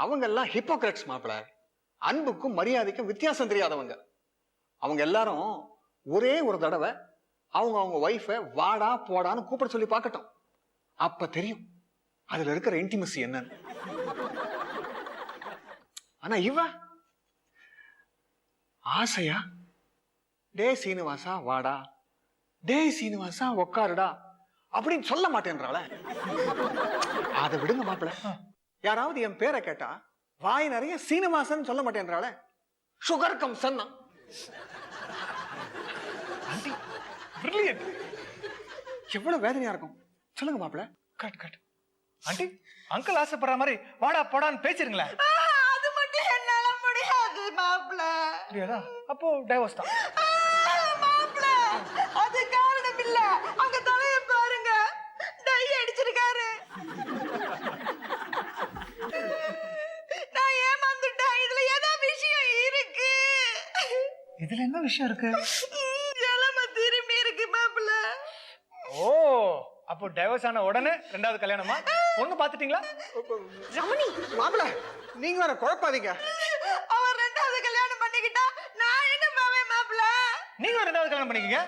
அவங்க எல்லாம் ஹிப்போக்ரட்ஸ் மாப்பிள. அன்புக்கும் மரியாதைக்கும் வித்தியாசம் தெரியாதவங்க. அவங்க எல்லாரும் ஒரே ஒரு தடவை அவங்க ஒய்ஃபை வாடா போடான்னு கூப்பிட சொல்லி பார்க்கட்டும். அப்ப தெரியும் அதுல இருக்கிற இன்டிமசி என்னன்னு. ஆனா இவ ஆசையா டே சீனிவாசா வாடா, டே சீனிவாசா உக்காருடா அப்படின்னு சொல்ல மாட்டேன்றாள. அதை விடுங்க மாப்பிள. யாராவது என் பேரை கேட்டா வாய் நிறைய சீனிவாசன் சொல்ல மாட்டேன்றாள. Sugar come chana. எவ்வளவு வேதனையா இருக்கும் சொல்லுங்க மாப்பிள. Cut cut. ஆண்டி அங்கிள் ஆசைப்படுற மாதிரி வாடா போடான்னு பேசிருங்களேன். அது மட்டும் என்னால முடியாது மாப்பிள. அப்போ டைவர்ஸ் தான் மாப்பிள. அது காரணம் இல்ல, அங்க தலைய பாருங்க, டை அடிச்சிருக்காரு. நான் ஏமாந்துட்டேன். இதுல ஏதோ விஷயம் இருக்கு. இதுல என்ன விஷயம் இருக்கு? நிலைமை திரும்பி இருக்கு மாப்பிள. ஓ, அப்போ டைவர்ஸ் ஆன உடனே ரெண்டாவது கல்யாணமா? பொண்ணு பாத்துட்டீங்களா? ரமணி மாப்பிள நீங்க வேற குழப்பாதீங்க. அவர் ரெண்டாவது கல்யாணம் பண்ணிக்கிட்டா நான் என்ன பாவேன் மாப்பிள? நீங்க ரெண்டாவது கல்யாணம் பண்ணிக்கங்க.